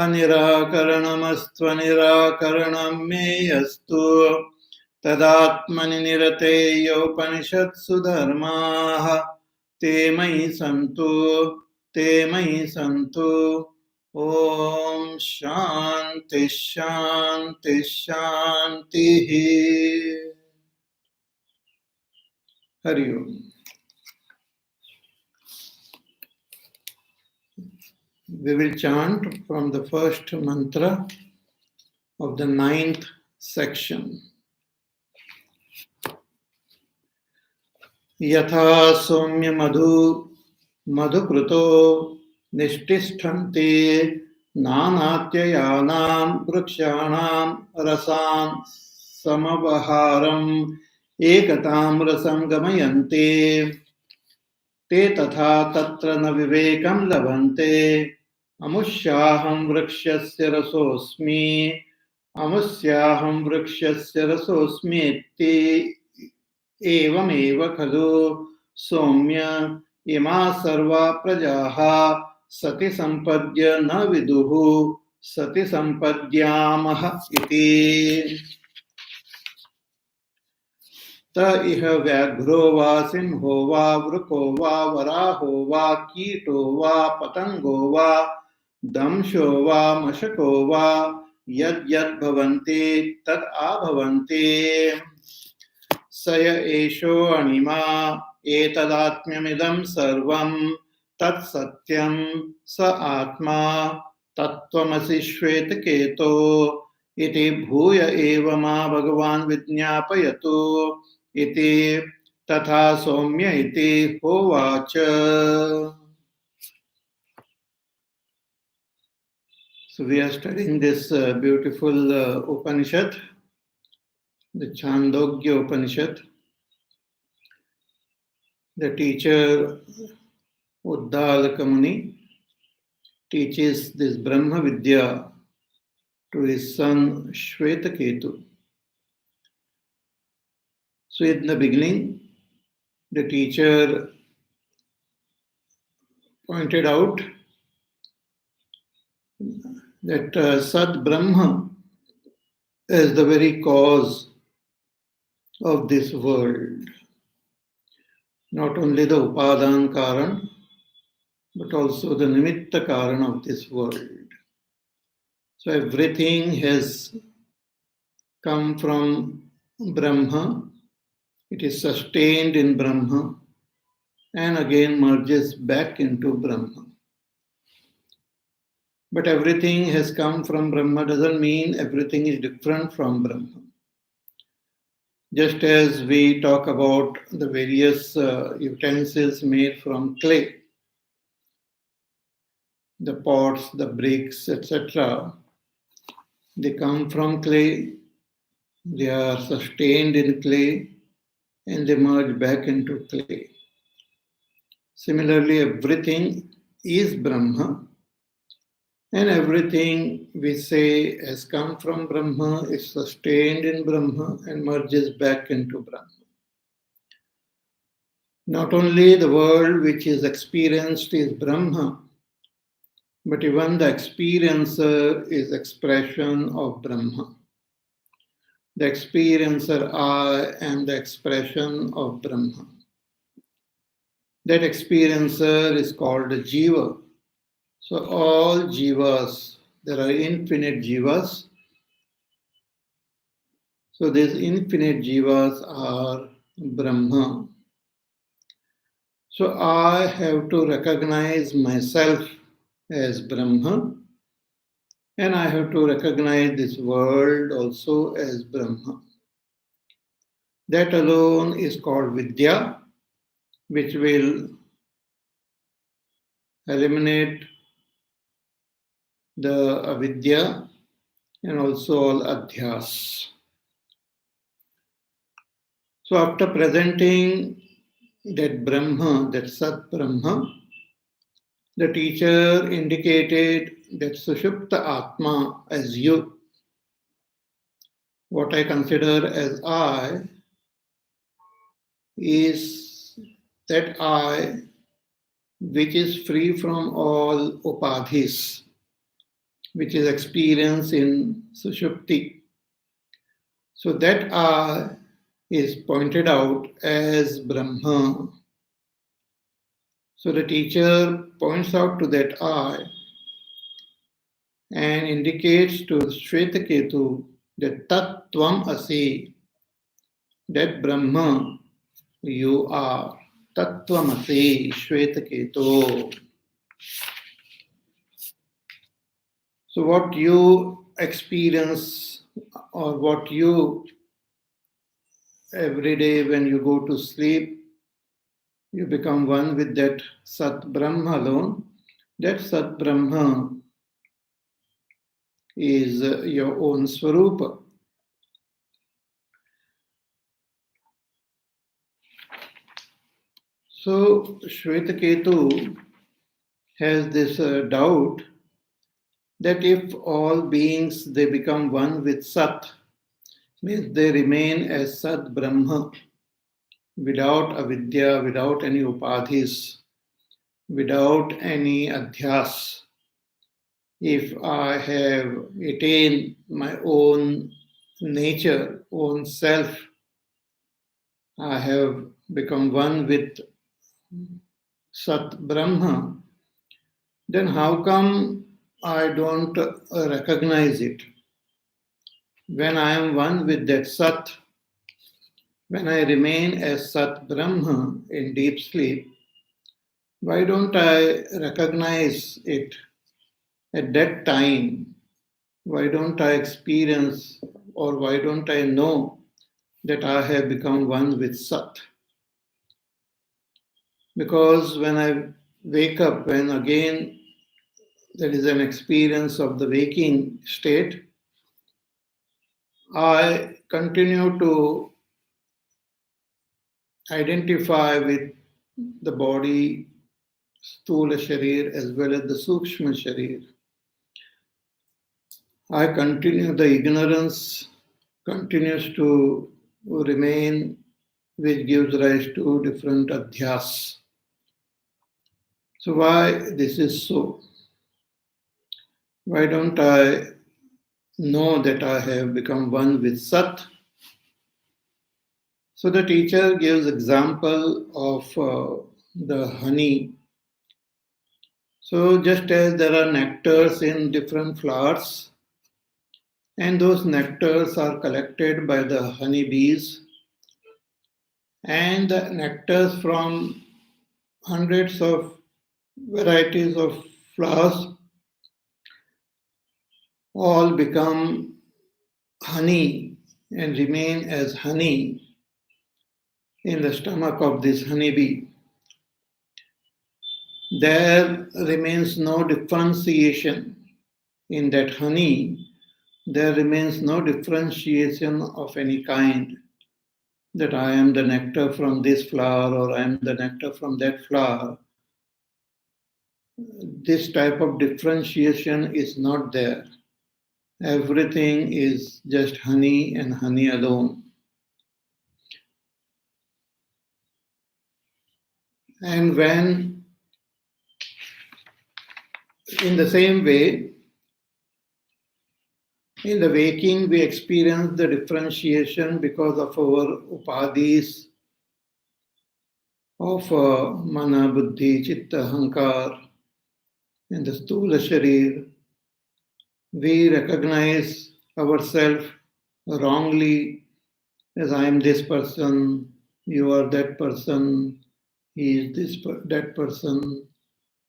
अनिराकरणमस्त्वनिराकरणं मे अस्तु तदात्मनि निरतेय उपनिषत्सु धर्माः ते मयि सन्तु ॐ शान्ति शान्ति शान्तिः हरि ओम् We will chant from the first mantra of the 9th section. Yatha somya madhukruto nishtishthante nanatyayanam vrikshanam rasan samavaharam ekatam rasam gamayante te tatha tatra na vivekam lavante अमुष्याहं वृक्षस्य रसोऽस्मीति एवमेव खलु सौम्य इमा सर्वा प्रजाः सति सम्पद्य न विदुः सति सम्पद्यामः इति त इह व्याघ्रो वा सिंहो वा वृको वा वराहो वा कीटो वा पतंगो वा दंशो वा मशको वा यद्यद् भवन्ति तद् आभवन्ति स य एषो अणिमा एतदात्म्यमिदं सर्वं तत्सत्यं स आत्मा तत्त्वमसि श्वेतकेतो इति भूय एव मा भगवान् विज्ञापयतु इति तथा सौम्य इति होवाच. So we are studying this beautiful Upanishad, the Chandogya Upanishad. The teacher Uddalakah Muni teaches this Brahma Vidya to his son Shvetaketu. So in the beginning, the teacher pointed out that Sat Brahman is the very cause of this world. Not only the Upadan Karan, but also the Nimitta Karan of this world. So everything has come from Brahma, it is sustained in Brahma, and again merges back into Brahma. But everything has come from Brahma doesn't mean everything is different from Brahma. Just as we talk about the various utensils made from clay, the pots, the bricks, etc., they come from clay, they are sustained in clay, and they merge back into clay. Similarly, everything is Brahma, and everything we say has come from Brahma, is sustained in Brahma, and merges back into Brahma. Not only the world which is experienced is Brahma, but even the experiencer is expression of Brahma. The experiencer I am the expression of Brahma. That experiencer is called a jiva. So all jivas, there are infinite jivas. So these infinite jivas are Brahma. So I have to recognize myself as Brahma, and I have to recognize this world also as Brahma. That alone is called Vidya, which will eliminate the avidya and also all adhyas. So after presenting that Brahma, that Sat Brahma, the teacher indicated that Sushupta Atma as you, what I consider as I, is that I which is free from all upadhis. which is experienced in Sushupti. So that I is pointed out as Brahma. So the teacher points out to that I and indicates to Shvetaketu that Tat Tvam Asi, that Brahma you are. Tat Tvam Asi, Shvetaketu. So what you experience or what you every day when you go to sleep, you become one with that Sat Brahma alone. That Sat Brahma is your own Swarupa. So Shvetaketu has this doubt that if all beings they become one with Sat, means they remain as Sat Brahma without avidya, without any upadhis, without any adhyas. If I have attained my own nature, own self, I have become one with Sat Brahma, then how come I don't recognize it? When I am one with that Sat, when I remain as Sat Brahma in deep sleep, why don't I recognize it at that time? Why don't I experience or why don't I know that I have become one with Sat? Because when I wake up, when again there is an experience of the waking state, I continue to identify with the body, Sthula Sharir, as well as the Sukshma Sharir. I continue, the ignorance continues to remain, which gives rise to different adhyas. So why this is so? Why don't I know that I have become one with Sat? So the teacher gives example of the honey. So just as there are nectars in different flowers, and those nectars are collected by the honey bees, and the nectars from hundreds of varieties of flowers all become honey and remain as honey in the stomach of this honeybee. There remains no differentiation in that honey. There remains no differentiation of any kind, that I am the nectar from this flower or I am the nectar from that flower. This type of differentiation is not there. Everything is just honey and honey alone. And when, in the same way, in the waking, we experience the differentiation because of our upadhis of mana, buddhi, chitta, hankar, and the sthula sharir. We recognize ourselves wrongly as I am this person, you are that person, he is that person.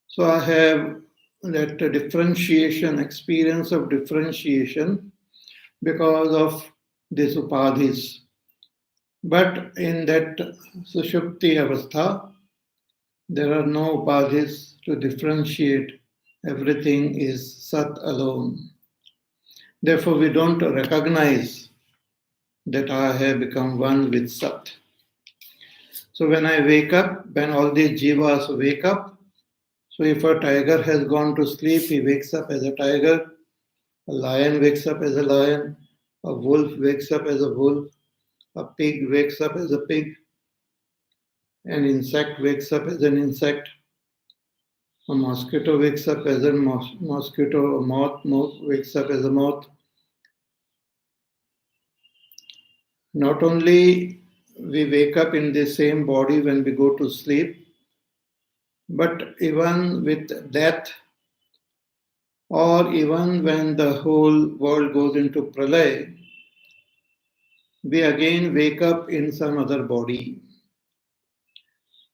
So I have that differentiation, experience of differentiation because of this upadhis. But in that sushupti avastha, there are no upadhis to differentiate. Everything is Sat alone. Therefore, we don't recognize that I have become one with Sat. So when I wake up, when all these jivas wake up, so if a tiger has gone to sleep, he wakes up as a tiger. A lion wakes up as a lion. A wolf wakes up as a wolf. A pig wakes up as a pig. An insect wakes up as an insect. A mosquito wakes up as a mosquito, a moth wakes up as a moth. Not only we wake up in the same body when we go to sleep, but even with death, or even when the whole world goes into pralay, we again wake up in some other body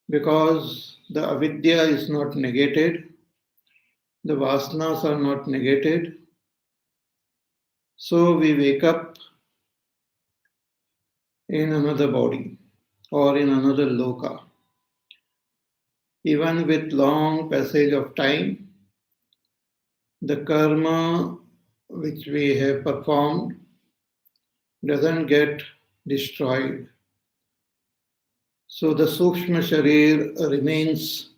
because the avidya is not negated, the vasanas are not negated. So we wake up in another body or in another loka. Even with long passage of time, the karma which we have performed doesn't get destroyed. So the Sukshma Sharir remains,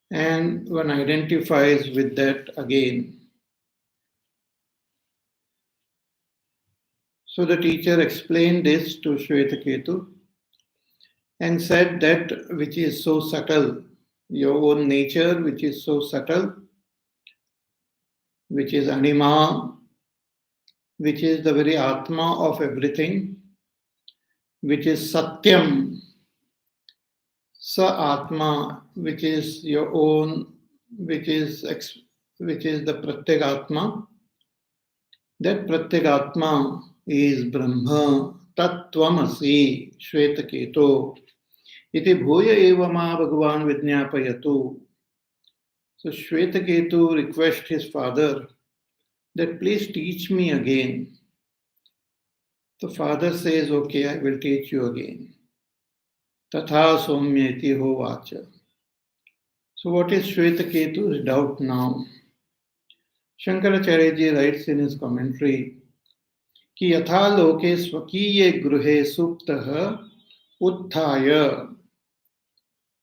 and one identifies with that again. So the teacher explained this to Shvetaketu and said that which is so subtle, your own nature which is so subtle, which is anima, which is the very atma of everything, which is satyam, sa atma, which is your own, which is the pratyagatma. That pratyagatma is Brahma, tattvamasi, Shvetaketo. Iti bhuya eva ma Bhagavan vidnyapayatu. So Shvetaketu requests his father that please teach me again. The father says, okay, I will teach you again. Tatha somyeti hovacha. So what is Shvetaketu's doubt now? Shankaracharya ji writes in his commentary कि यथा लोके स्वकीये गृहे सुप्तः उत्थाय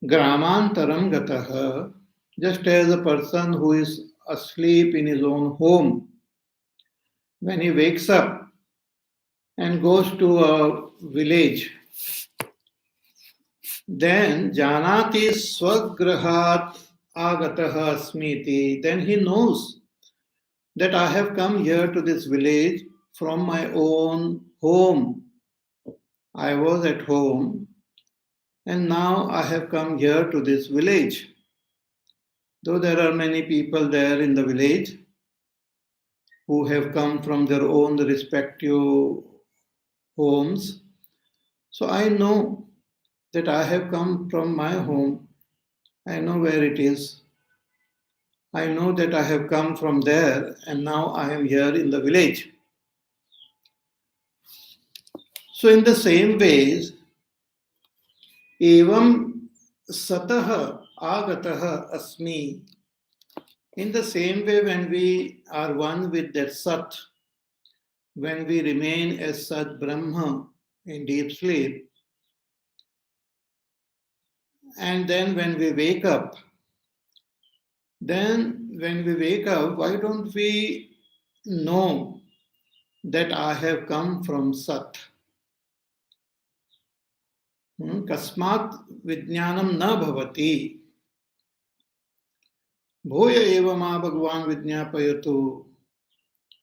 ग्रामांतरं गतः, just as a person who is asleep in his own home, when he wakes up and goes to a village, then janati swagrahat agatah asmiti, then he knows that I have come here to this village from my own home. I was at home and now I have come here to this village. Though there are many people there in the village who have come from their own respective homes, so I know that I have come from my home. I know where it is. I know that I have come from there and now I am here in the village. So in the same ways, evam satah agatah asmi. In the same way, when we are one with that Sat, when we remain as Sat Brahman in deep sleep, and then when we wake up, why don't we know that I have come from Sat? Kasmat vijnanam na bhavati. Bhoya eva ma Bhagavan vidnyapayatu.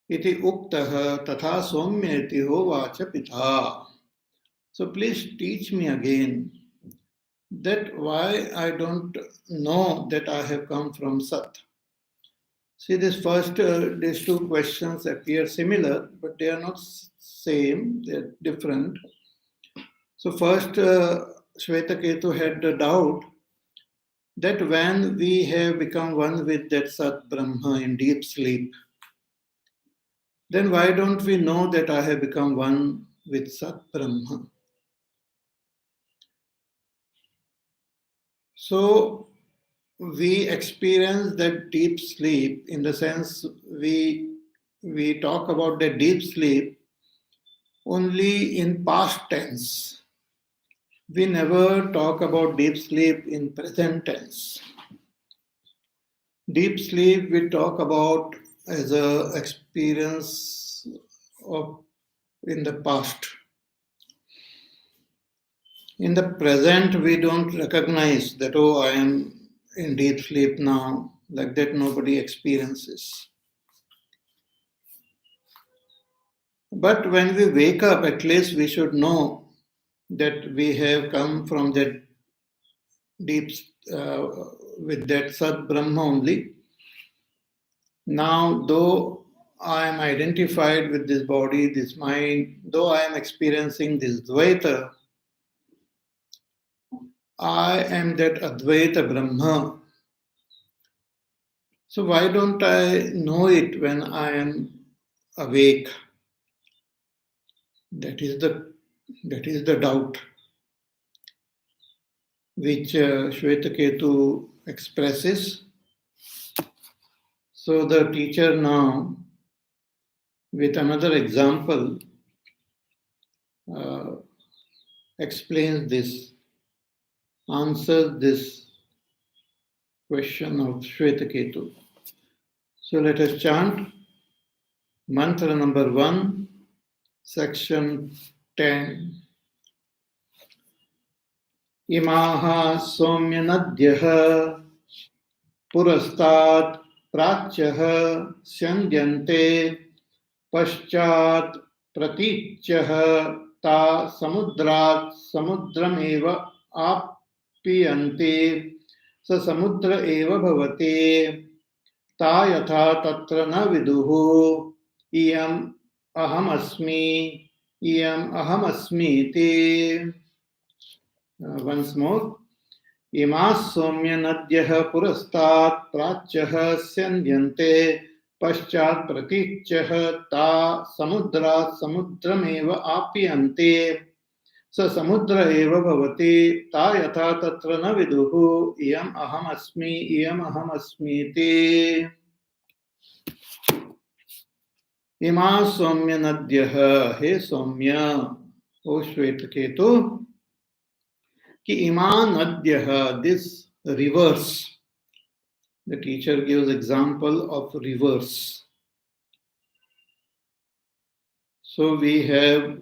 Iti uktah tatha somyeti hovacha pitha. So please teach me again that why I don't know that I have come from Sat. See, these two questions appear similar, but they are not same, they are different. So first, Shvetaketu had the doubt that when we have become one with that Sat Brahma in deep sleep, then why don't we know that I have become one with Sat Brahma? So we experience that deep sleep in the sense we talk about the deep sleep only in past tense. We never talk about deep sleep in present tense. Deep sleep we talk about as a experience of in the past. In the present, we don't recognize that, oh, I am in deep sleep now. Like that nobody experiences. But when we wake up, at least we should know that we have come from that deep, with that Sat Brahman only. Now, though I am identified with this body, this mind, though I am experiencing this Dvaita, I am that Advaita Brahma. So why don't I know it when I am awake? That is the doubt which Shvetaketu expresses. So the teacher now, with another example, explains this, answers this question of Shvetaketu. So let us chant mantra number 1, section 10. Imaha somya nadyah purastat pratyah syandyante paschat pratichyah ta samudrat samudrameva apyante sa samudra eva bhavate ta yatha tatra na viduhu iyam aham asmi te. Once more. Imas somya nadyah purastat pratyah syandyante paschat pratichyah ta samudrat samudrameva apyante sa samudra eva bhavati ta yatha tatra na viduhu iyam aham asmi te. Imas somya nadyah, he Somya, O Shvetaketu, ki iman nadyah, this rivers. The teacher gives example of rivers. So we have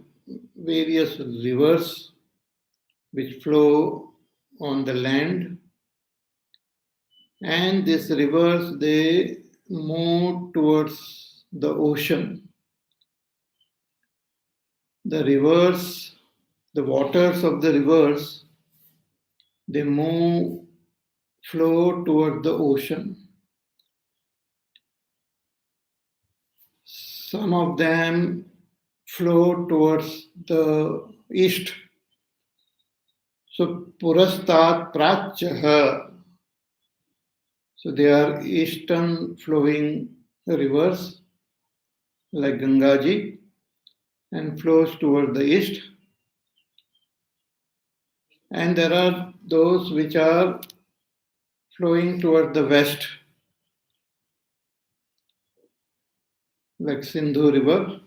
various rivers which flow on the land, and these rivers, they move towards the ocean. The rivers, the waters of the rivers, they flow toward the ocean. Some of them flow towards the east. So Purastat Prachyaha. So they are eastern flowing rivers like Gangaji and flows toward the east. And there are those which are flowing toward the west, like Sindhu river.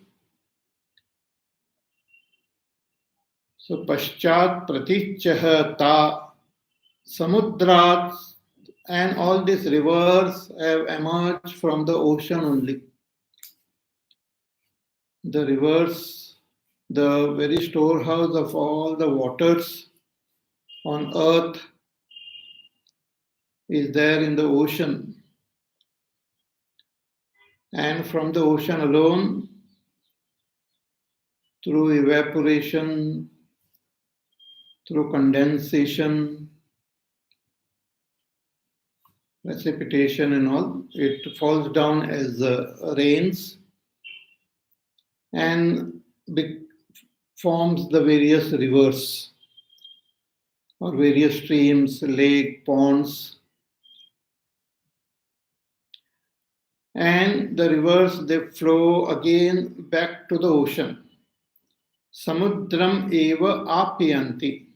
So Paschat Pratichyah ta Samudrat, and all these rivers have emerged from the ocean only. The rivers, the very storehouse of all the waters on earth, is there in the ocean. And from the ocean alone, through evaporation, through condensation, precipitation and all, it falls down as rains and forms the various rivers or various streams, lake, ponds. And the rivers, they flow again back to the ocean. Samudram eva apyanti.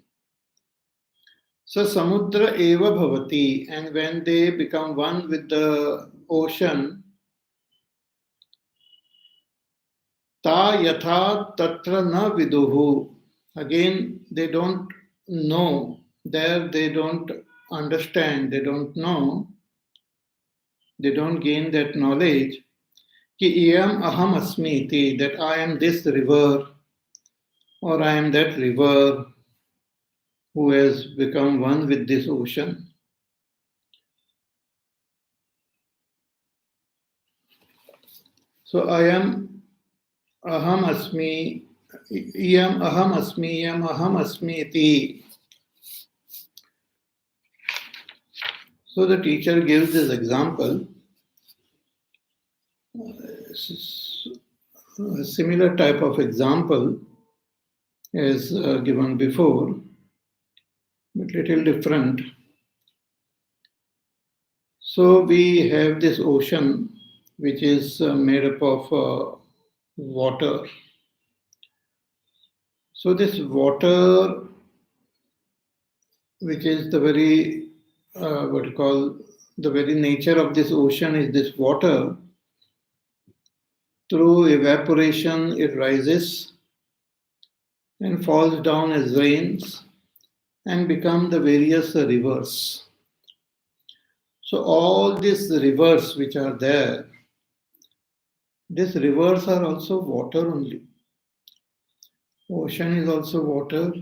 So samudra eva bhavati, and when they become one with the ocean, ta yatha tatra na viduhu. Again, they don't know. There they don't understand, they don't know, they don't gain that knowledge. Ki iyam aham asmiti, that I am this river or I am that river who has become one with this ocean. So I am aham asmi, yam aham asmi iti. So the teacher gives this example. A similar type of example is given before, but little different. So we have this ocean which is made up of water. So this water, which is the very, what you call, the very nature of this ocean is this water. Through evaporation, it rises and falls down as rains and become the various rivers. So all these rivers which are there, these rivers are also water only. Ocean is also water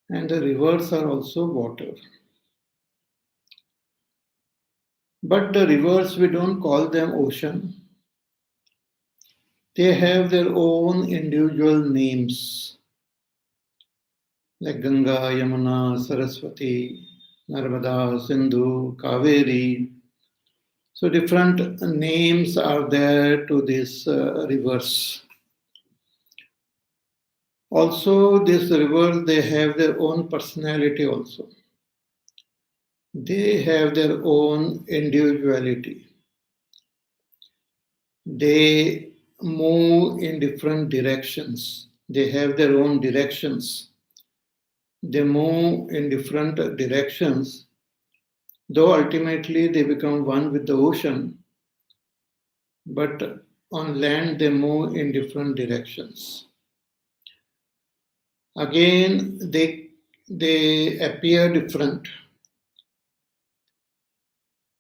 and the rivers are also water. But the rivers, we don't call them ocean. They have their own individual names, like Ganga, Yamuna, Saraswati, Narmada, Sindhu, Kaveri. So different names are there to these rivers. Also, these rivers, they have their own personality also. They have their own individuality. They move in different directions. They have their own directions. They move in different directions, though ultimately they become one with the ocean, but on land they move in different directions. Again, they appear different.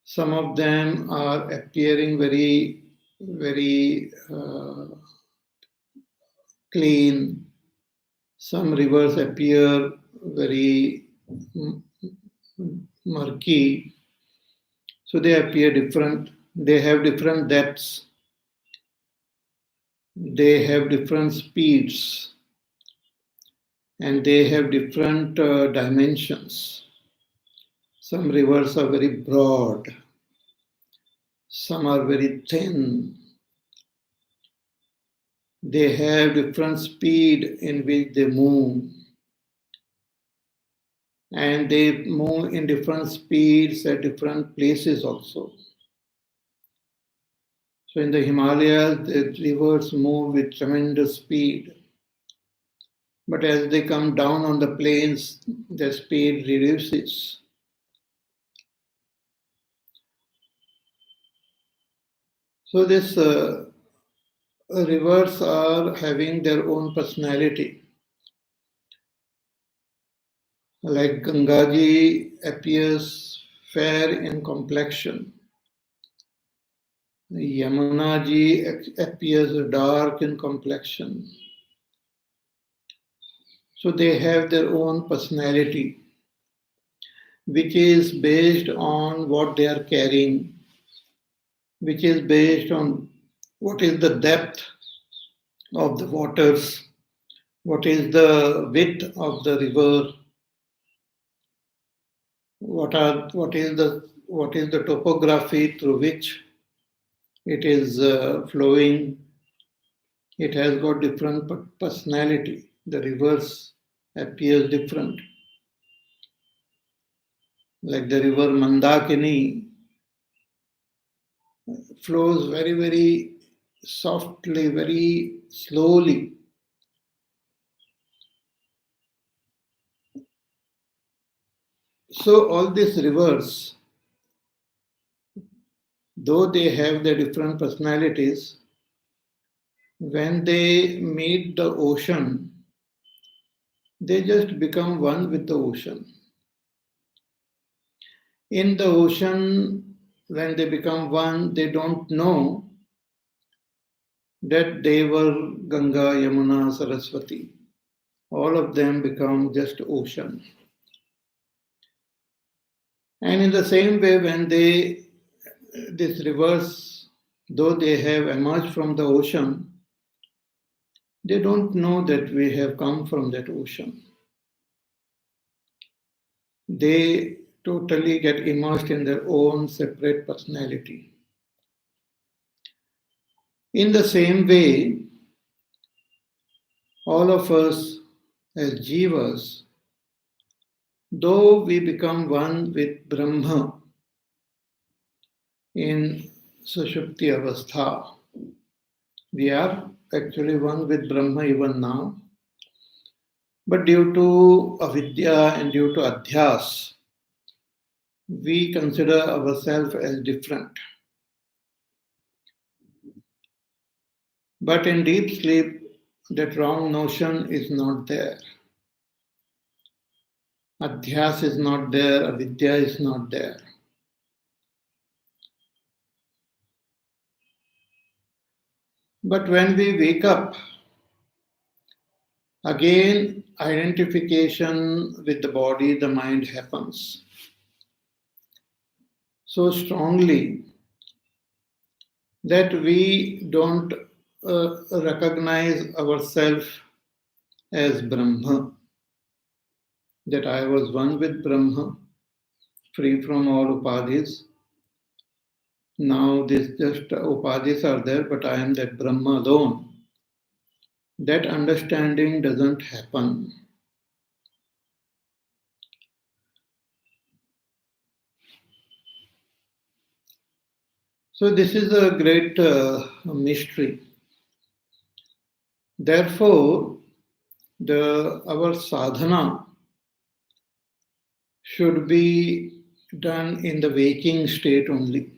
Some of them are appearing very, very clean. Some rivers appear very murky. So they appear different. They have different depths. They have different speeds. And they have different dimensions. Some rivers are very broad. Some are very thin. They have different speed in which they move. And they move in different speeds at different places also. So in the Himalayas, the rivers move with tremendous speed. But as they come down on the plains, their speed reduces. So these rivers are having their own personality. Like Gangaji appears fair in complexion. Yamunaji appears dark in complexion. So they have their own personality, which is based on what they are carrying, which is based on what is the depth of the waters, what is the width of the river, what is the topography through which it is flowing. It has got different personality. The rivers appears different. Like the river Mandakini flows very, very softly, very slowly. So all these rivers, though they have their different personalities, when they meet the ocean, they just become one with the ocean. In the ocean, when they become one, they don't know that they were Ganga, Yamuna, Saraswati. All of them become just ocean. And in the same way, when these rivers though they have emerged from the ocean, they don't know that we have come from that ocean. They totally get immersed in their own separate personality. In the same way, all of us as jivas, though we become one with Brahma in Sushupti Avastha, we are actually one with Brahma even now. But due to avidya and due to adhyas, we consider ourselves as different. But in deep sleep, that wrong notion is not there. Adhyas is not there, avidya is not there. But when we wake up, again identification with the body, the mind happens so strongly that we don't recognize ourselves as Brahma, that I was one with Brahma, free from all upadhis. Now this just upadhis are there, but I am that Brahma alone. That understanding doesn't happen. So this is a great mystery. Therefore, our sadhana should be done in the waking state only.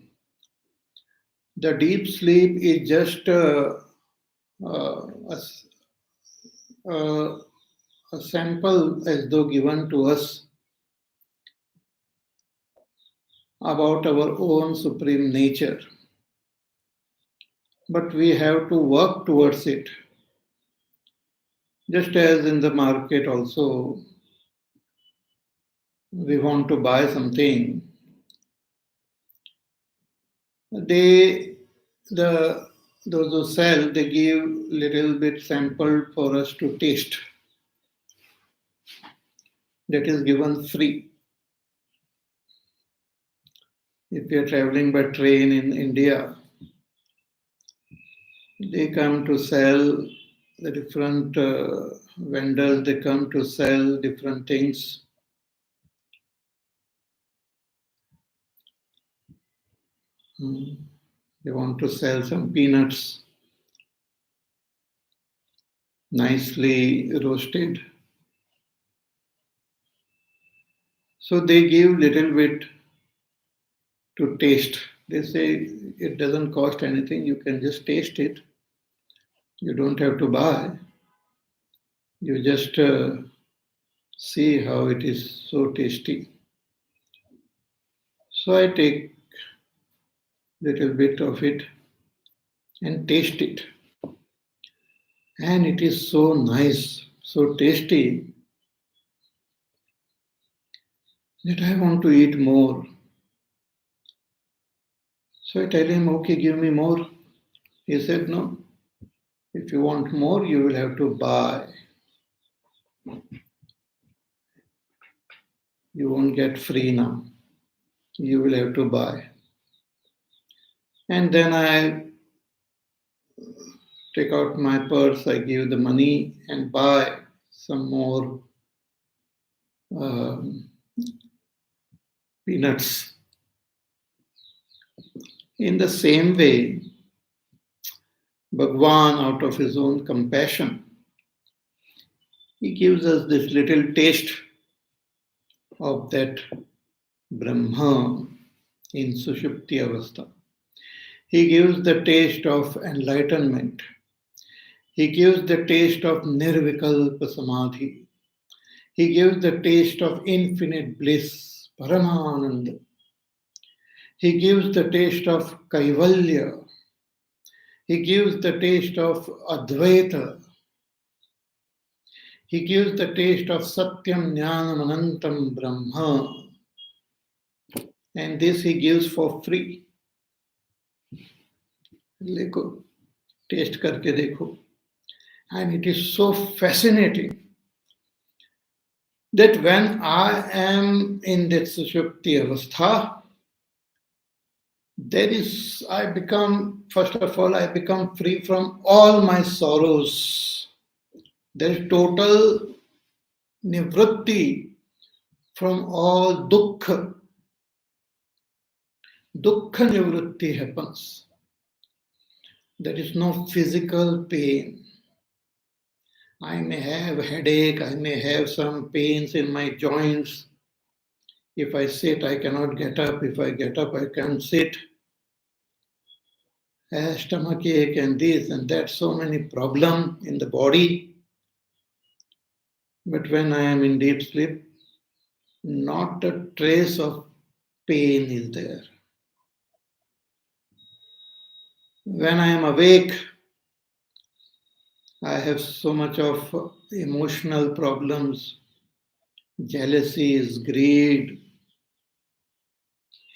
The deep sleep is just a sample as though given to us about our own supreme nature. But we have to work towards it. Just as in the market also, we want to buy something, those who sell, they give little bit sample for us to taste. That is given free. If you are traveling by train in India, they come to sell the different vendors, they come to sell different things. They want to sell some peanuts, nicely roasted. So they give little bit to taste. They say it doesn't cost anything, you can just taste it. You don't have to buy. You just see how it is so tasty. So I take little bit of it and taste it. And it is so nice, so tasty that I want to eat more. So I tell him, okay, give me more. He said, no, if you want more, you will have to buy. You won't get free now. You will have to buy. And then I take out my purse, I give the money and buy some more peanuts. In the same way, Bhagwan, out of his own compassion, he gives us this little taste of that Brahma in Sushupti Avastha. He gives the taste of enlightenment. He gives the taste of Nirvikalpa Samadhi. He gives the taste of infinite bliss, Paramananda. He gives the taste of Kaivalya. He gives the taste of Advaita. He gives the taste of Satyam Jnanam Anantam Brahma. And this he gives for free. देखो, test करके देखो. And it is so fascinating that when I am in that Sushupti Avastha, first of all, I become free from all my sorrows. There is total nivritti from all dukkha. Dukkha nivritti happens. There is no physical pain. I may have a headache, I may have some pains in my joints. If I sit, I cannot get up. If I get up, I can't sit. Stomach ache and this and that, so many problems in the body. But when I am in deep sleep, not a trace of pain is there. When I am awake, I have so much of emotional problems, jealousies, greed,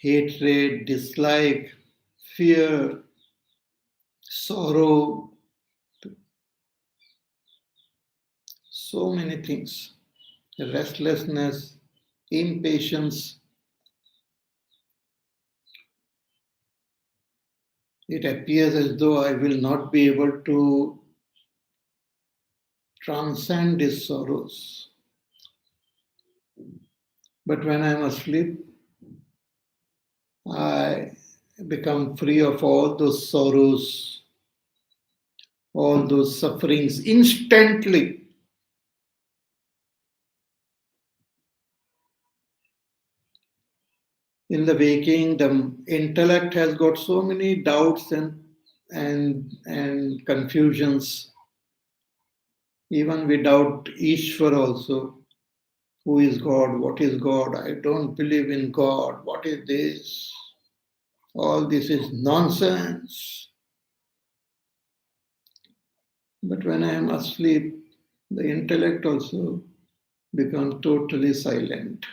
hatred, dislike, fear, sorrow, so many things, restlessness, impatience. It appears as though I will not be able to transcend these sorrows. But when I am asleep, I become free of all those sorrows, all those sufferings instantly. In the waking, the intellect has got so many doubts and confusions. Even we doubt Ishvar also. Who is God? What is God? I don't believe in God. What is this? All this is nonsense. But when I am asleep, the intellect also becomes totally silent.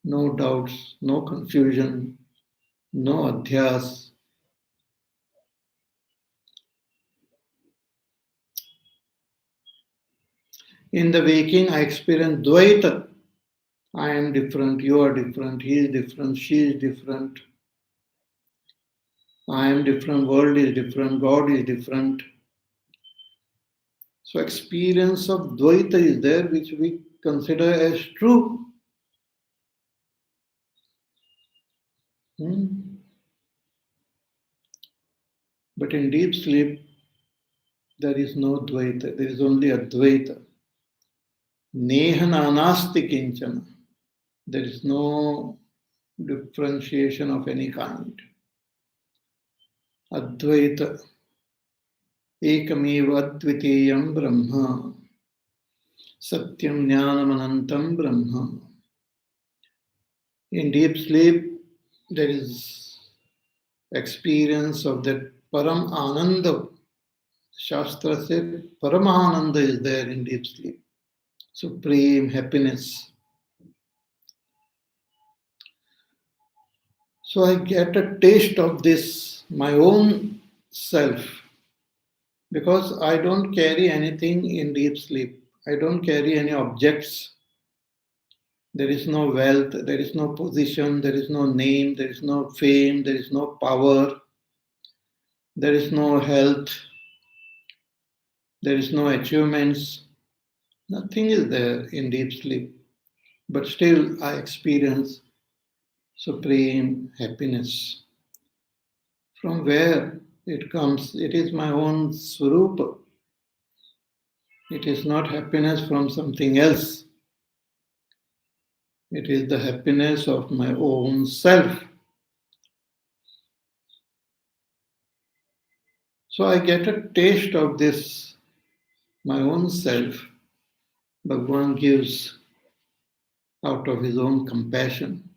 No doubts, no confusion, no adhyas. In the waking, I experience Dvaita. I am different, you are different, he is different, she is different. I am different, world is different, God is different. So experience of Dvaita is there, which we consider as true. But in deep sleep, there is no Dvaita, there is only Advaita. Neha nanasti kinchana. There is no differentiation of any kind. Advaita. Ekameva advitiyam brahma. Satyam jnanam anantam brahma. In deep sleep, there is experience of that param ananda. Shastra said Paramahananda is there in deep sleep. Supreme happiness. So I get a taste of this, my own self, because I don't carry anything in deep sleep. I don't carry any objects. There is no wealth, there is no position, there is no name, there is no fame, there is no power, there is no health, there is no achievements. Nothing is there in deep sleep. But still I experience supreme happiness. From where it comes? It is my own swarupa. It is not happiness from something else. It is the happiness of my own self. So I get a taste of this, my own self. Bhagavan gives out of his own compassion.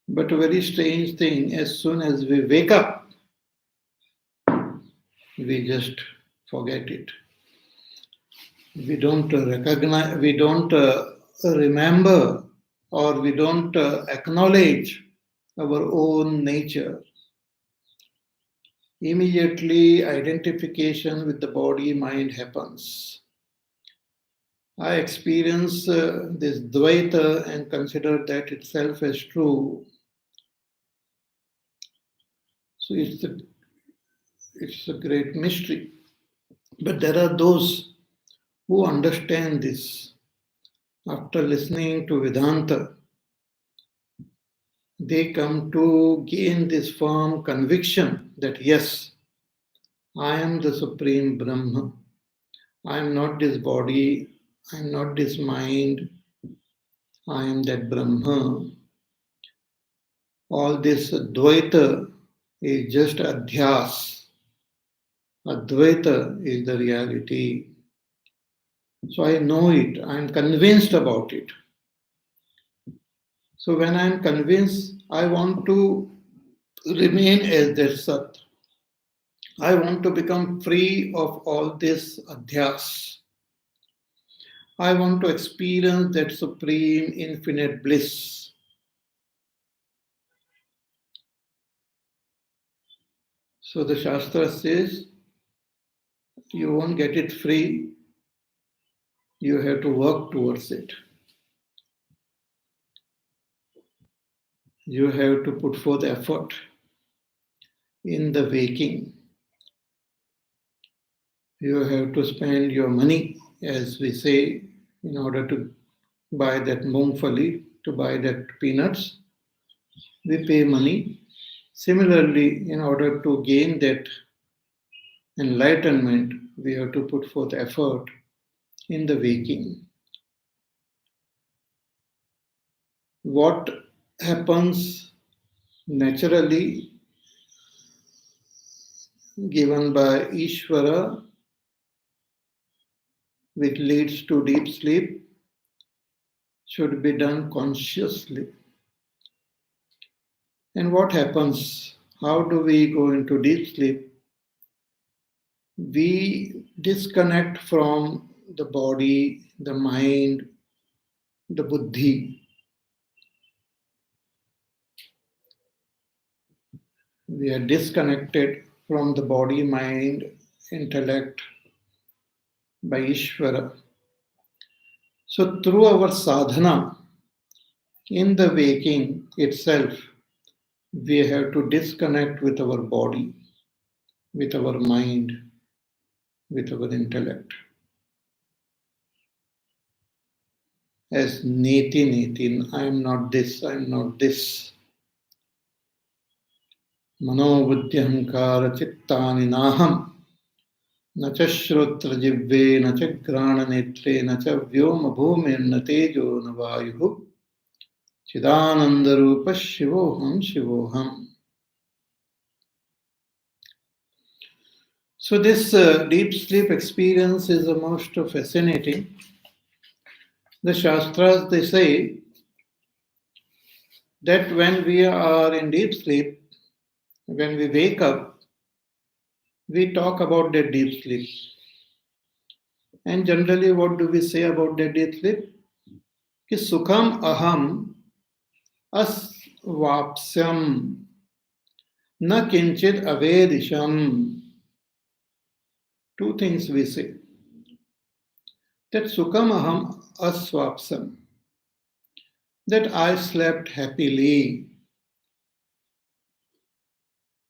But a very strange thing, as soon as we wake up, we just forget it. We don't recognize, we don't remember, or we don't acknowledge our own nature. immediately identification with the body-mind happens. I experience this Dvaita and consider that itself as true. So it's a great mystery. But there are those who understand this. After listening to Vedanta, they come to gain this firm conviction that yes, I am the Supreme Brahma. I am not this body, I am not this mind, I am that Brahma. All this Dvaita is just adhyas. Advaita is the reality. So I know it, I am convinced about it. So when I am convinced, I want to remain as that Sat. I want to become free of all this adhyas. I want to experience that supreme infinite bliss. So the Shastra says, you won't get it free, you have to work towards it. You have to put forth effort in the waking. You have to spend your money, as we say, in order to buy that mungfali, to buy that peanuts. We pay money. Similarly, in order to gain that enlightenment, we have to put forth effort in the waking. What happens naturally, given by Ishvara, which leads to deep sleep, should be done consciously. And what happens? How do we go into deep sleep? We disconnect from the body, the mind, the buddhi. We are disconnected from the body, mind, intellect by Ishvara. So through our sadhana, in the waking itself, we have to disconnect with our body, with our mind, with our intellect. As neti netin, I am not this, I am not this. Manobuddhyankara chittani naham, na cha shrotra jivve, na cha grana netre, na cha vyoma bhumir na tejo na vayuhu, chidananda rupa shivoham shivoham. So this deep sleep experience is the most fascinating. The Shastras, they say that when we are in deep sleep, when we wake up, we talk about that deep sleep. And generally, what do we say about that deep sleep? Ki sukham aham asvapsyam na kinchit avedisham. Two things we say. That sukham aham asvapsyam, that I slept happily,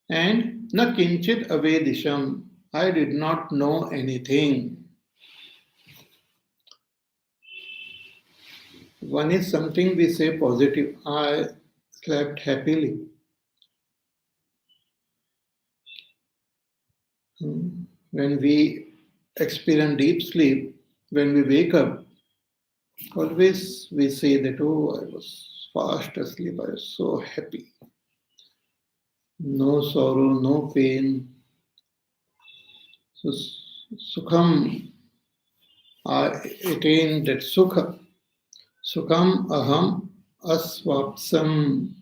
and na kinchit avedisham, I did not know anything. One is something we say positive, I slept happily. When we experience deep sleep, when we wake up, always we say that, oh, I was fast asleep, I was so happy. No sorrow, no pain. So sukham, I attain that sukha. Sukham aham asvapsam.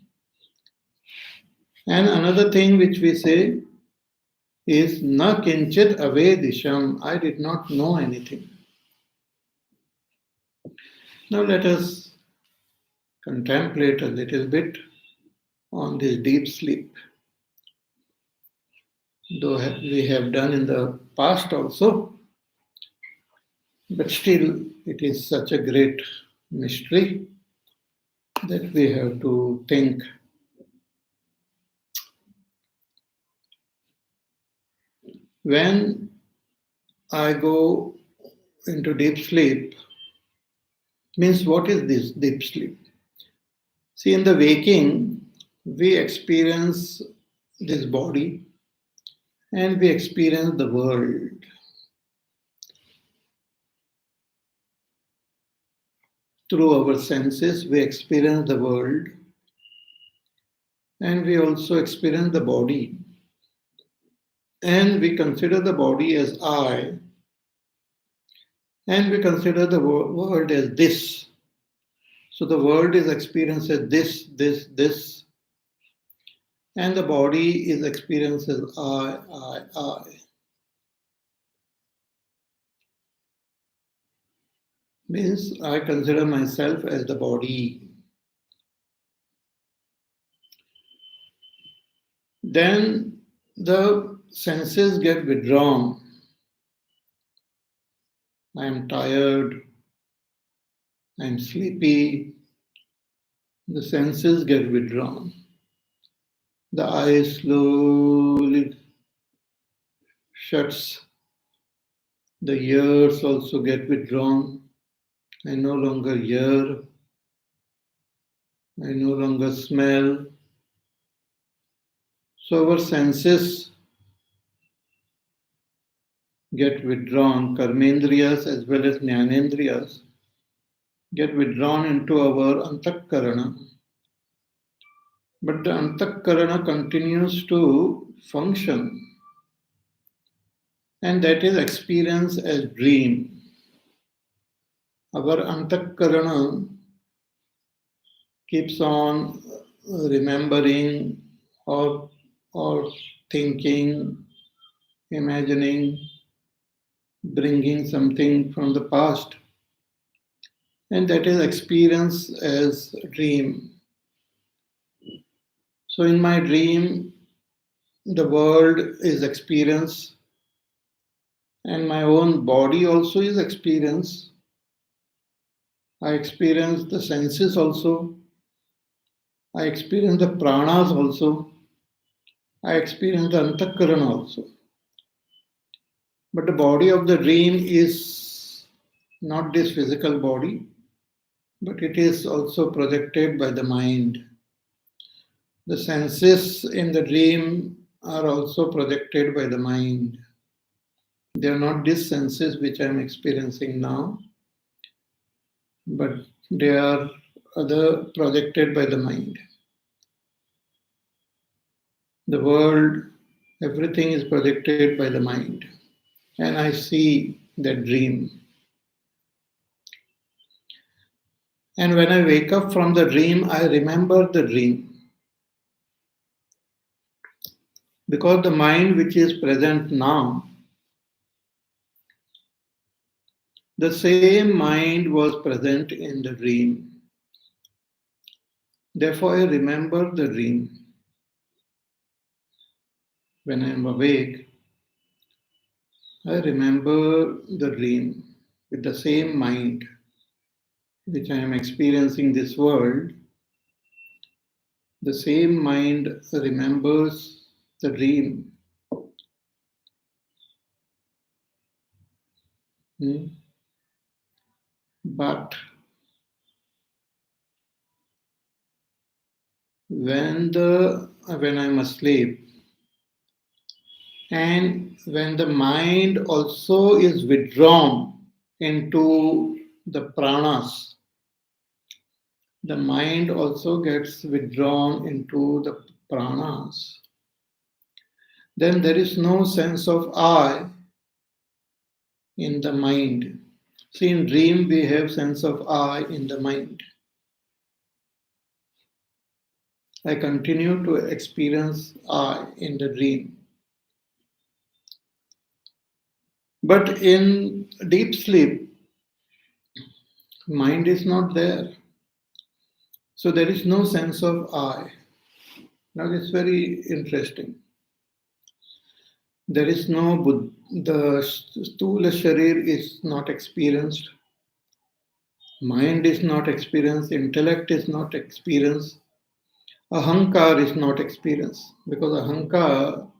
And another thing which we say is na kinchit avedisham. I did not know anything. Now let us contemplate a little bit on this deep sleep. though we have done in the past also, but still it is such a great mystery that we have to think. When I go into deep sleep, means what is this deep sleep? See, in the waking, we experience this body and we experience the world. Through our senses, we experience the world and we also experience the body. And we consider the body as I, and we consider the world as this. So the world is experienced as this, and the body is experienced as I. Means I consider myself as the body. Then the senses get withdrawn. I am tired, I am sleepy. The senses get withdrawn. The eye slowly shuts. The ears also get withdrawn. I no longer hear. I no longer smell. So our senses get withdrawn. Karmendriyas as well as jnanendriyas get withdrawn into our antakarana. But the antakarana continues to function, and that is experienced as dream. Our antakarana keeps on remembering or thinking, imagining, bringing something from the past, and that is experienced as dream. So in my dream, the world is experienced, and my own body also is experienced. I experience the senses also. I experience the pranas also. I experience the antakarana also. But the body of the dream is not this physical body, but it is also projected by the mind. The senses in the dream are also projected by the mind. They are not these senses which I am experiencing now, but they are other projected by the mind. The world, everything is projected by the mind, and I see that dream. And when I wake up from the dream, I remember the dream. Because the mind which is present now, the same mind was present in the dream. Therefore, I remember the dream. When I am awake, I remember the dream with the same mind which I am experiencing this world. The same mind remembers the dream. But when I'm asleep, and when the mind also is withdrawn into the pranas, the mind also gets withdrawn into the pranas. Then there is no sense of I in the mind. See, in dream we have sense of I in the mind. I continue to experience I in the dream. But in deep sleep, mind is not there. So there is no sense of I. Now it's very interesting. There is no the Stula Sharir is not experienced, mind is not experienced, intellect is not experienced, Ahankar is not experienced. Because Ahankar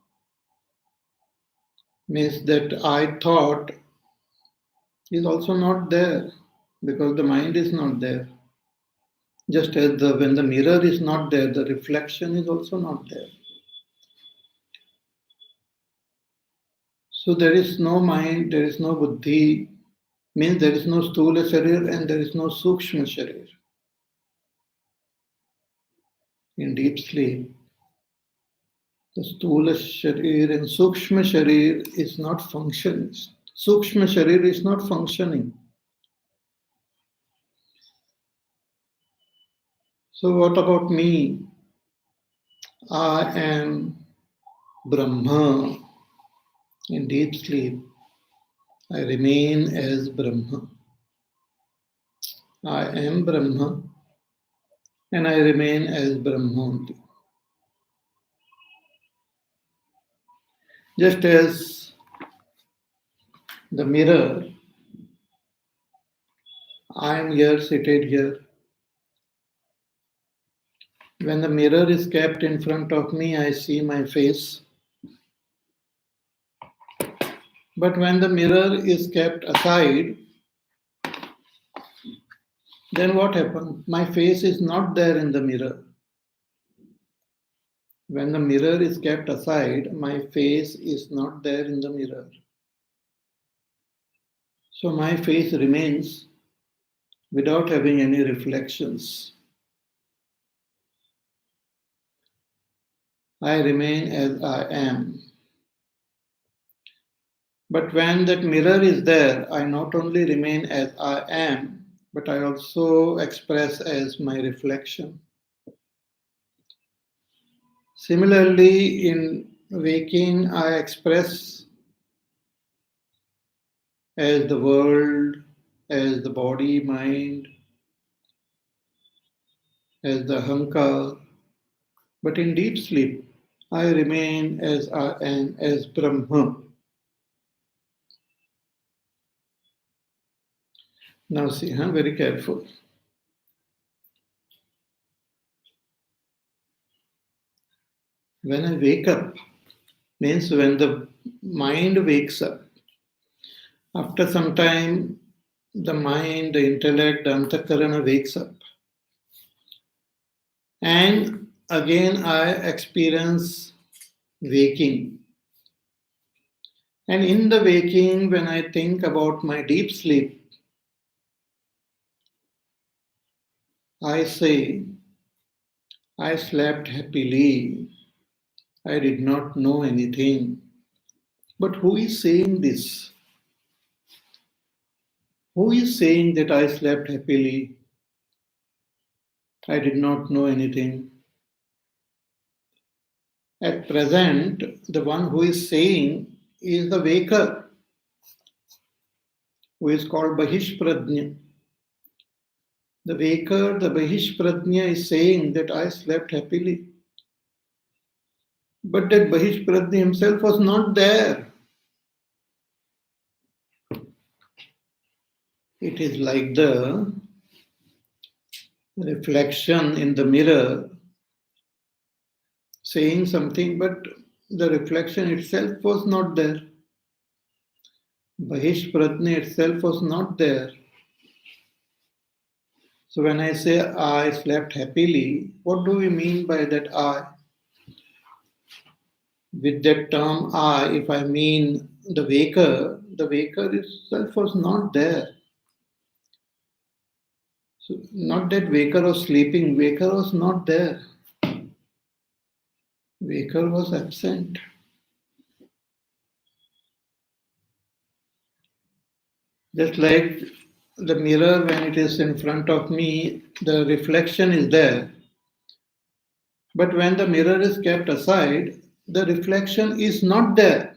means that I thought is also not there, because the mind is not there. Just as when the mirror is not there, the reflection is also not there. So there is no mind, there is no buddhi, means there is no stula sharir and there is no sukshma sharir. In deep sleep, the stula sharir and sukshma sharir is not functioning. Sukshma sharir is not functioning. So what about me? I am Brahma. In deep sleep, I remain as Brahma. I am Brahma and I remain as Brahma only. Just as the mirror, I am here, seated here. When the mirror is kept in front of me, I see my face. But when the mirror is kept aside, then what happens? My face is not there in the mirror. When the mirror is kept aside, my face is not there in the mirror. So my face remains without having any reflections. I remain as I am. But when that mirror is there, I not only remain as I am, but I also express as my reflection. Similarly, in waking, I express as the world, as the body, mind, as the Ahankar. But in deep sleep, I remain as I am, as Brahma. Now see, very careful. When I wake up, means when the mind wakes up, after some time, the mind, the intellect, the antakarana wakes up. And again, I experience waking. And in the waking, when I think about my deep sleep, I say, I slept happily. I did not know anything. But who is saying this? Who is saying that I slept happily? I did not know anything. At present, the one who is saying is the waker, who is called Bahishpradnya. The waker, the Bahishpradnya, is saying that I slept happily. But that Bahishpradnya himself was not there. It is like the reflection in the mirror saying something, but the reflection itself was not there. Bahishpradnya itself was not there. So when I say I slept happily, what do we mean by that I? With that term I, if I mean the waker itself was not there. So not that waker was sleeping, waker was not there. Waker was absent. Just like the mirror, when it is in front of me, the reflection is there. But when the mirror is kept aside, the reflection is not there.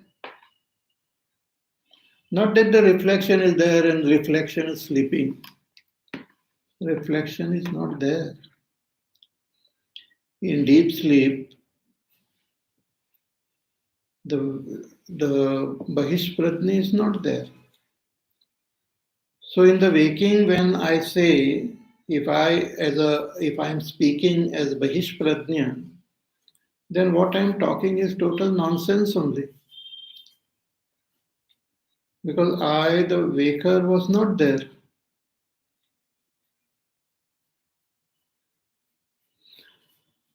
Not that the reflection is there and reflection is sleeping. Reflection is not there. In deep sleep, the the Bahishpratni is not there. So in the waking, when I say, if I'm speaking as Bahishpratnya, then what I'm talking is total nonsense only. Because I, the waker, was not there.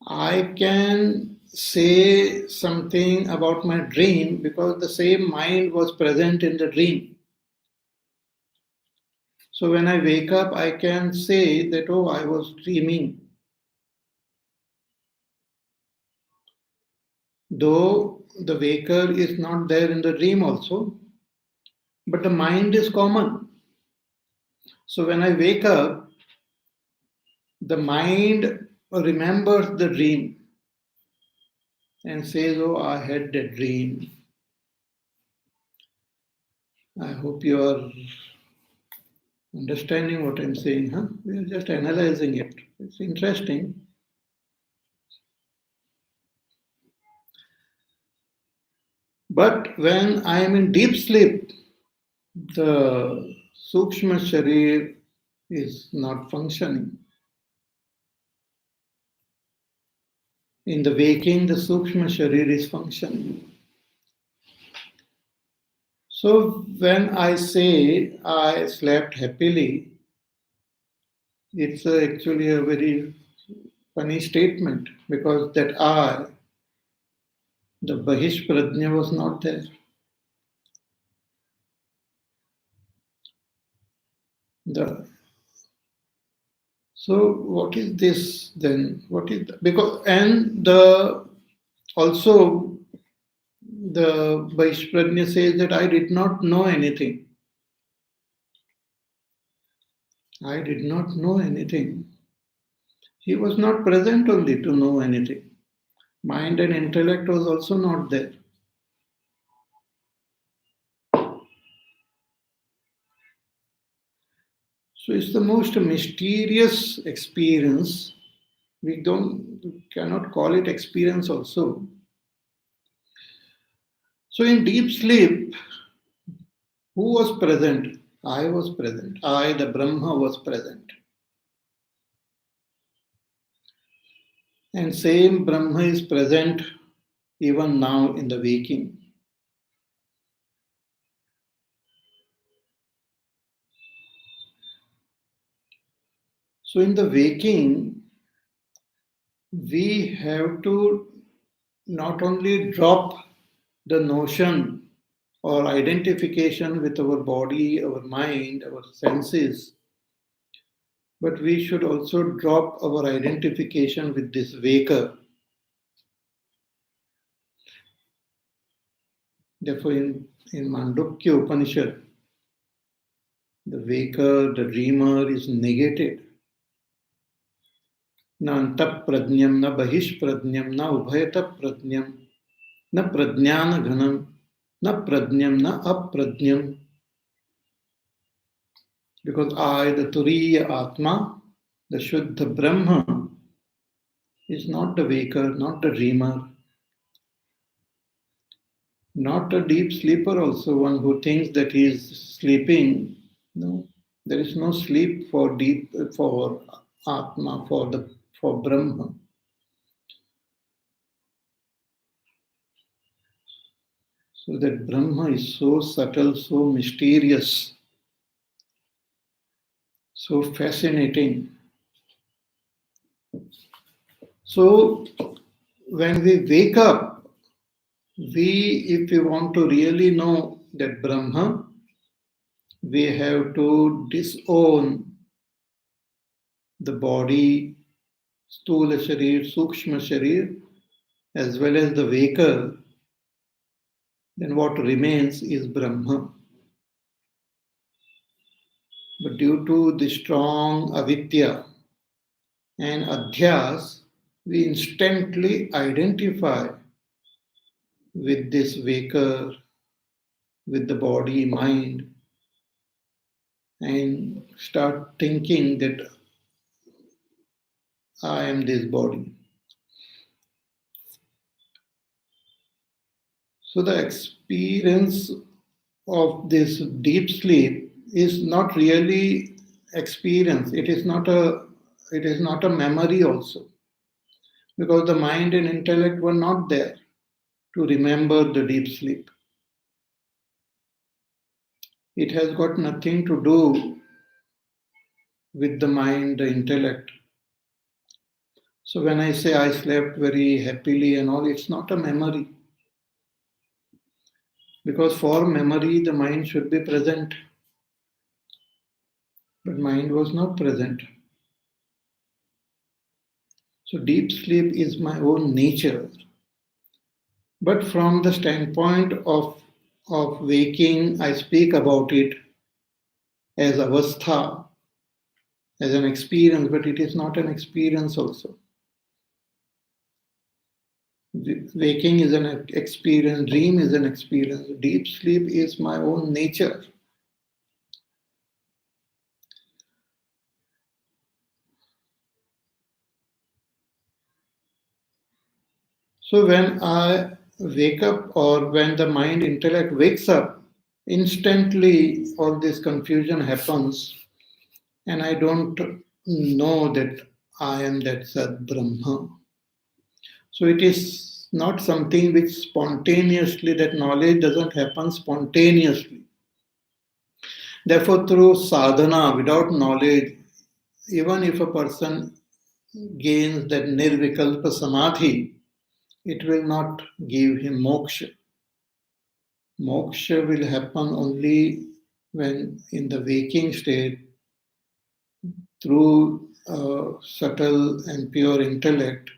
I can say something about my dream because the same mind was present in the dream. So when I wake up, I can say that, oh, I was dreaming. Though the waker is not there in the dream also, but the mind is common. So when I wake up, the mind remembers the dream and says, oh, I had that dream. I hope you are understanding what I'm saying, huh? We are just analyzing it. It's interesting. But when I am in deep sleep, the Sukshma Sharir is not functioning. In the waking, the Sukshma Sharir is functioning. So when I say I slept happily, it's actually a very funny statement because that I, the Bahish Prajna, was not there. So what is this then? What is because and the also the Bahish Prajna says that I did not know anything. I did not know anything. He was not present only to know anything. Mind and intellect was also not there. So it's the most mysterious experience. We cannot call it experience also. So in deep sleep, who was present? I was present. I, the Brahma, was present. And same Brahma is present even now in the waking. So in the waking, we have to not only drop the notion or identification with our body, our mind, our senses, but we should also drop our identification with this waker. Therefore, in Mandukya Upanishad, the waker, the dreamer is negated. Na antap prajnam, na bahish prajnam, na ubhayata prajnam, na prajnana ghanam, na prajnam, na aprajnam. Because I, the Turiya Atma, the Shuddha Brahma, is not the waker, not the dreamer, not a deep sleeper also, one who thinks that he is sleeping. No, there is no sleep for Atma, for Brahma. So that Brahma is so subtle, so mysterious, so fascinating. So when we wake up, if we want to really know that Brahma, we have to disown the body, Stula Sharir, Sukshma Sharir, as well as the waker. Then what remains is Brahma. But due to the strong avidya and adhyas, we instantly identify with this waker, with the body, mind, and start thinking that I am this body. So the experience of this deep sleep is not really experience. It is not a memory also, because the mind and intellect were not there to remember the deep sleep. It has got nothing to do with the mind, the intellect. So when I say I slept very happily and all, it's not a memory. Because for memory, the mind should be present. But mind was not present. So deep sleep is my own nature. But from the standpoint of waking, I speak about it as avastha, as an experience, but it is not an experience also. Waking is an experience, dream is an experience, deep sleep is my own nature. So when I wake up, or when the mind intellect wakes up, instantly all this confusion happens, and I don't know that I am that Sat Brahman. So it is not something which spontaneously, that knowledge doesn't happen spontaneously. Therefore, through sadhana, without knowledge, even if a person gains that nirvikalpa samadhi, it will not give him moksha. Moksha will happen only when in the waking state, through subtle and pure intellect,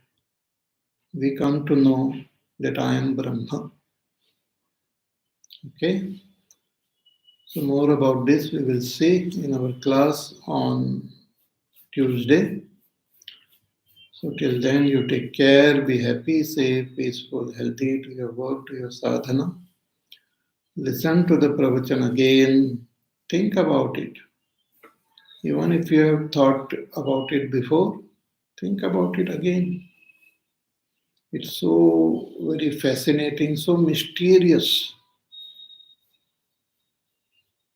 we come to know that I am Brahma. Okay? So more about this we will see in our class on Tuesday. So till then, you take care, be happy, safe, peaceful, healthy to your work, to your sadhana. Listen to the pravachan again. Think about it. Even if you have thought about it before, think about it again. It's so very fascinating, so mysterious.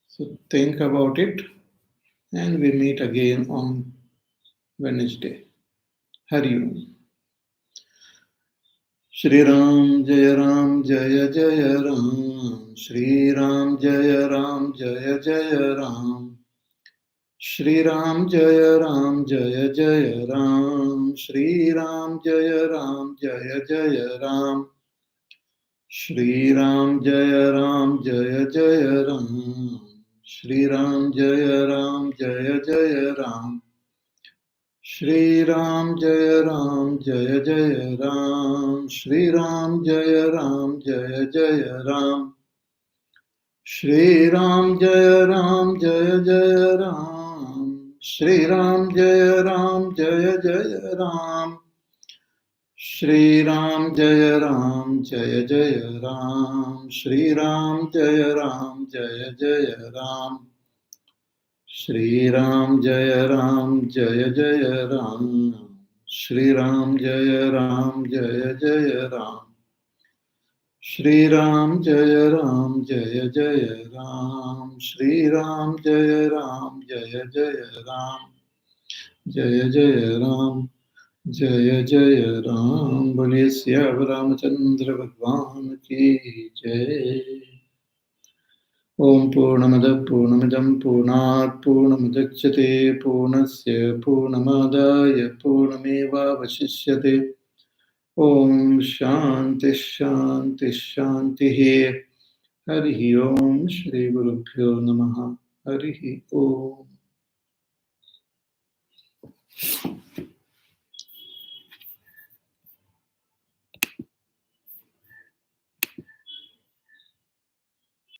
So think about it, and we meet again on Wednesday. Hari Om. Shri Ram Jaya Ram Jaya Jaya Ram. Shri Ram Jaya Ram Jaya Jaya Ram. Shri Ram Jaya Ram Jaya Jaya Ram. Shri Ram Jaya Ram Jaya Jaya Ram. Shri Ram Jaya Ram Jaya Jaya Ram. Shri Ram Jaya Ram Jaya Jaya Ram. Shri Ram Jaya Ram Jaya Jaya Ram. Shri Ram Jaya Ram Jaya Jaya Ram. Shri Ram Jaya Ram Jaya Jaya Ram. Shri Ram Jaya Ram Jaya Jaya Ram. Shri Ram Jaya Ram Jaya Jaya Ram. Shri Ram Jaya Ram Jaya Jaya Ram. Shri Ram Jaya Ram Jaya Jaya Ram. Shri Ram Jaya Ram Jaya Jaya Ram. Shri Ram Jaya Ram Jaya Jaya Ram. Shri Ram Jaya Ram Jaya Jaya Ram. Jaya Jaya Ram. Jaya Jaya Ram. Bole Syav Ramachandra Bhagwan ki Jai. Om Purnamada Purnamidam Purnat Purnamudachyate Purnasya Purnamadaya Purnameva Vasishyate. Om Shanti Shanti Shanti. Hari Om Shri Guru Pyo Namaha. Hari Om.